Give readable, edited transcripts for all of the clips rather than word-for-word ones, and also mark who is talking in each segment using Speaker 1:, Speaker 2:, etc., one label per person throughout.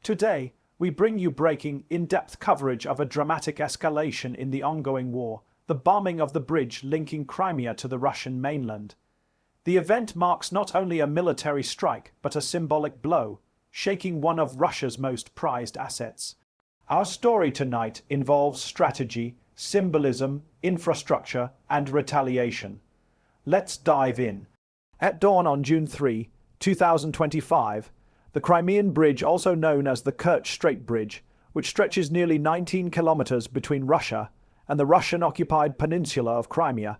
Speaker 1: Today, we bring you breaking, in-depth coverage of a dramatic escalation in the ongoing war, the bombing of the bridge linking Crimea to the Russian mainland. The event marks not only a military strike, but a symbolic blow, shaking one of Russia's most prized assets. Our story tonight involves strategy, symbolism, infrastructure, and retaliation. Let's dive in. At dawn on June 3, 2025, the Crimean Bridge, also known as the Kerch Strait Bridge, which stretches nearly 19 kilometers between Russia and the Russian-occupied peninsula of Crimea,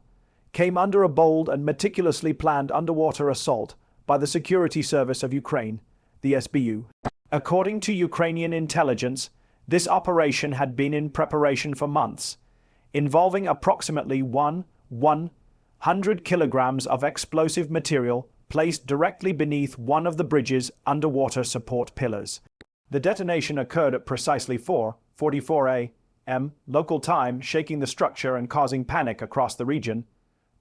Speaker 1: came under a bold and meticulously planned underwater assault by the Security Service of Ukraine, the SBU. According to Ukrainian intelligence, this operation had been in preparation for months, involving approximately 100 kilograms of explosive material placed directly beneath one of the bridge's underwater support pillars. The detonation occurred at precisely 4:44 a.m. local time, shaking the structure and causing panic across the region.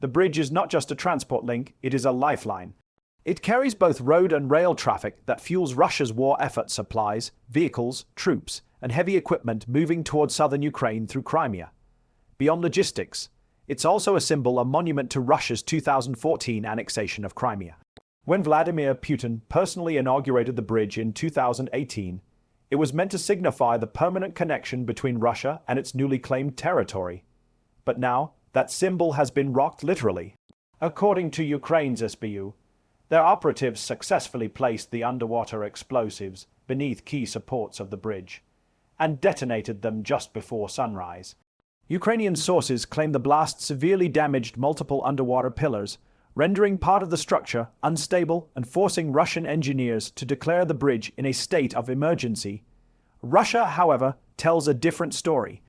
Speaker 1: The bridge is not just a transport link, it is a lifeline. It carries both road and rail traffic that fuels Russia's war effort, supplies, vehicles, troops, and heavy equipment moving towards southern Ukraine through Crimea. Beyond logistics, it's also a symbol, a monument to Russia's 2014 annexation of Crimea. When Vladimir Putin personally inaugurated the bridge in 2018, it was meant to signify the permanent connection between Russia and its newly claimed territory. But now, that symbol has been rocked literally. According to Ukraine's SBU, their operatives successfully placed the underwater explosives beneath key supports of the bridge and detonated them just before sunrise. Ukrainian sources claim the blast severely damaged multiple underwater pillars, rendering part of the structure unstable and forcing Russian engineers to declare the bridge in a state of emergency. Russia, however, tells a different story.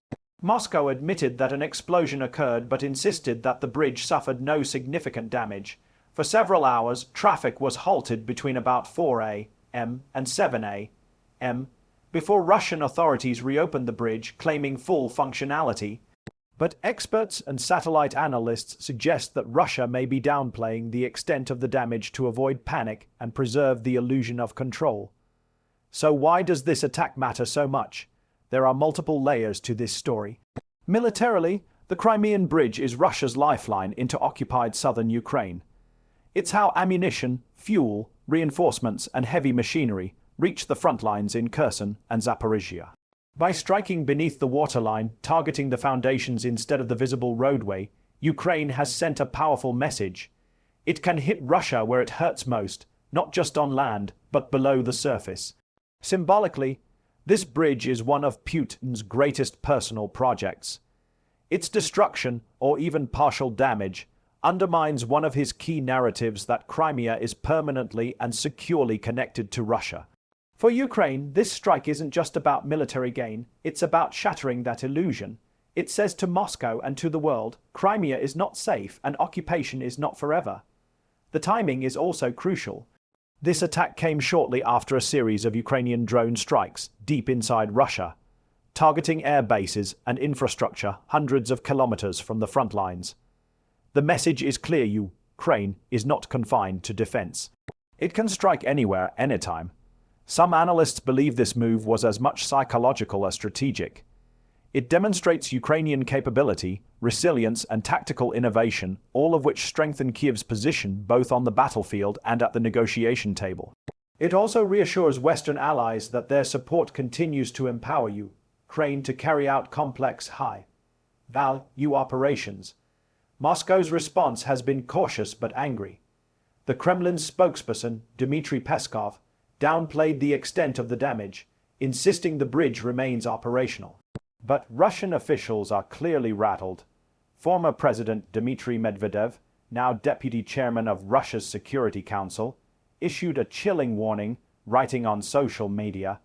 Speaker 1: Moscow admitted that an explosion occurred but insisted that the bridge suffered no significant damage. For several hours, traffic was halted between about 4 a.m. and 7 a.m. before Russian authorities reopened the bridge, claiming full functionality. But experts and satellite analysts suggest that Russia may be downplaying the extent of the damage to avoid panic and preserve the illusion of control. So why does this attack matter so much? There are multiple layers to this story. Militarily, the Crimean Bridge is Russia's lifeline into occupied southern Ukraine. It's how ammunition, fuel, reinforcements, and heavy machinery reach the front lines in Kherson and Zaporizhia. By striking beneath the waterline, targeting the foundations instead of the visible roadway, Ukraine has sent a powerful message. It can hit Russia where it hurts most, not just on land, but below the surface. Symbolically, this bridge is one of Putin's greatest personal projects. Its destruction, or even partial damage, undermines one of his key narratives that Crimea is permanently and securely connected to Russia. For Ukraine, this strike isn't just about military gain, it's about shattering that illusion. It says to Moscow and to the world, Crimea is not safe and occupation is not forever. The timing is also crucial. This attack came shortly after a series of Ukrainian drone strikes deep inside Russia, targeting air bases and infrastructure hundreds of kilometers from the front lines. The message is clear: Ukraine is not confined to defense. It can strike anywhere, anytime. Some analysts believe this move was as much psychological as strategic. It demonstrates Ukrainian capability, resilience, and tactical innovation, all of which strengthen Kyiv's position both on the battlefield and at the negotiation table. It also reassures Western allies that their support continues to empower Ukraine to carry out complex, high-value operations. Moscow's response has been cautious but angry. The Kremlin's spokesperson, Dmitry Peskov, downplayed the extent of the damage, insisting the bridge remains operational. But Russian officials are clearly rattled. Former President Dmitry Medvedev, now deputy chairman of Russia's Security Council, issued a chilling warning, writing on social media,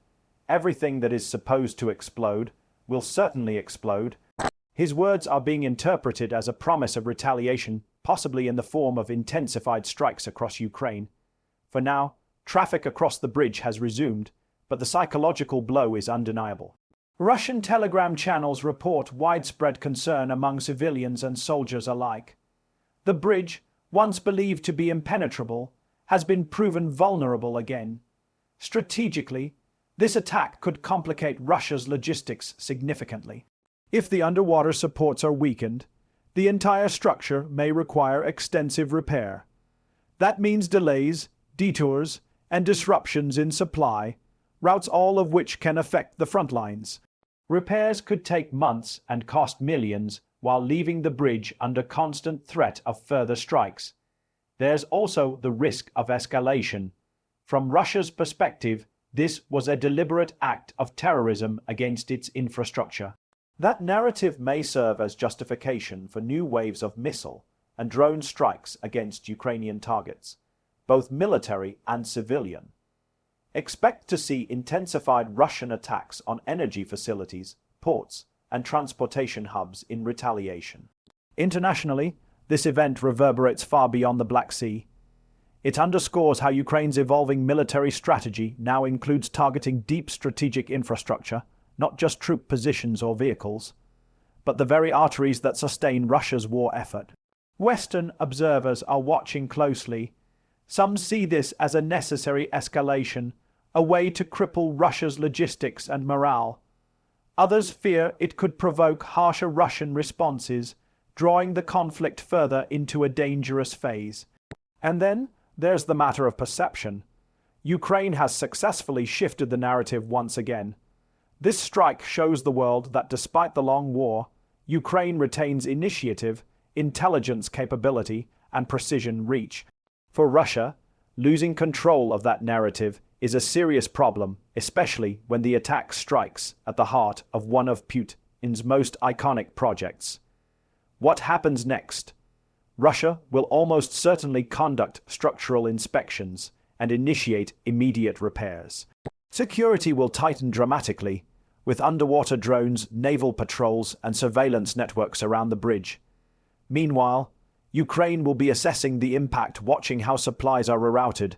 Speaker 1: "Everything that is supposed to explode will certainly explode." His words are being interpreted as a promise of retaliation, possibly in the form of intensified strikes across Ukraine. For now, traffic across the bridge has resumed, but the psychological blow is undeniable. Russian telegram channels report widespread concern among civilians and soldiers alike. The bridge, once believed to be impenetrable, has been proven vulnerable again. Strategically, This attack could complicate Russia's logistics significantly. If the underwater supports are weakened, the entire structure may require extensive repair. That means delays, detours, and disruptions in supply, routes all of which can affect the front lines. Repairs could take months and cost millions while leaving the bridge under constant threat of further strikes. There's also the risk of escalation. From Russia's perspective, this was a deliberate act of terrorism against its infrastructure. That narrative may serve as justification for new waves of missile and drone strikes against Ukrainian targets, both military and civilian. Expect to see intensified Russian attacks on energy facilities, ports, and transportation hubs in retaliation. Internationally, this event reverberates far beyond the Black Sea. It underscores how Ukraine's evolving military strategy now includes targeting deep strategic infrastructure, not just troop positions or vehicles, but the very arteries that sustain Russia's war effort. Western observers are watching closely. Some see this as a necessary escalation, a way to cripple Russia's logistics and morale. Others fear it could provoke harsher Russian responses, drawing the conflict further into a dangerous phase. And then there's the matter of perception. Ukraine has successfully shifted the narrative once again. This strike shows the world that despite the long war, Ukraine retains initiative, intelligence capability, and precision reach. For Russia, losing control of that narrative is a serious problem, especially when the attack strikes at the heart of one of Putin's most iconic projects. What happens next? Russia will almost certainly conduct structural inspections and initiate immediate repairs. Security will tighten dramatically, with underwater drones, naval patrols, and surveillance networks around the bridge. Meanwhile, Ukraine will be assessing the impact, watching how supplies are rerouted,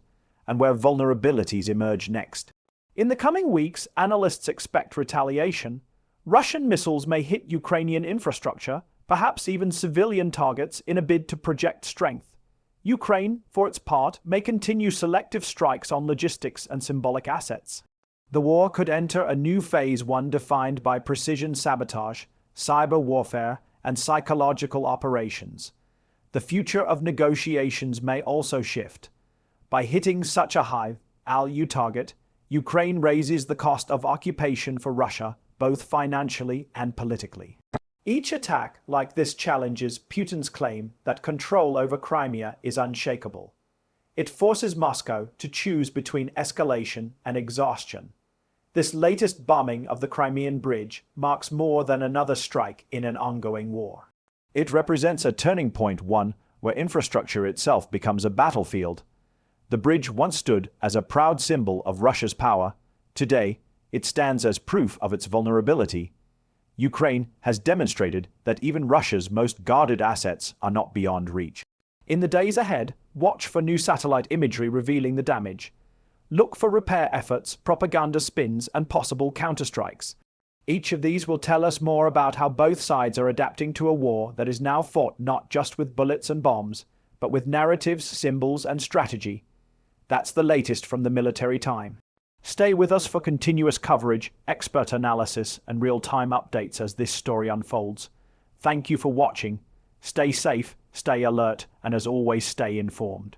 Speaker 1: and where vulnerabilities emerge next. In the coming weeks, analysts expect retaliation. Russian missiles may hit Ukrainian infrastructure, perhaps even civilian targets, in a bid to project strength. Ukraine, for its part, may continue selective strikes on logistics and symbolic assets. The war could enter a new phase, one defined by precision sabotage, cyber warfare, and psychological operations. The future of negotiations may also shift. By hitting such a high-value target, Ukraine raises the cost of occupation for Russia, both financially and politically. Each attack like this challenges Putin's claim that control over Crimea is unshakable. It forces Moscow to choose between escalation and exhaustion. This latest bombing of the Crimean Bridge marks more than another strike in an ongoing war. It represents a turning point, one where infrastructure itself becomes a battlefield. The bridge once stood as a proud symbol of Russia's power. Today, it stands as proof of its vulnerability. Ukraine has demonstrated that even Russia's most guarded assets are not beyond reach. In the days ahead, watch for new satellite imagery revealing the damage. Look for repair efforts, propaganda spins, and possible counterstrikes. Each of these will tell us more about how both sides are adapting to a war that is now fought not just with bullets and bombs, but with narratives, symbols, and strategy. That's the latest from the military time. Stay with us for continuous coverage, expert analysis, and real-time updates as this story unfolds. Thank you for watching. Stay safe, stay alert, and as always, stay informed.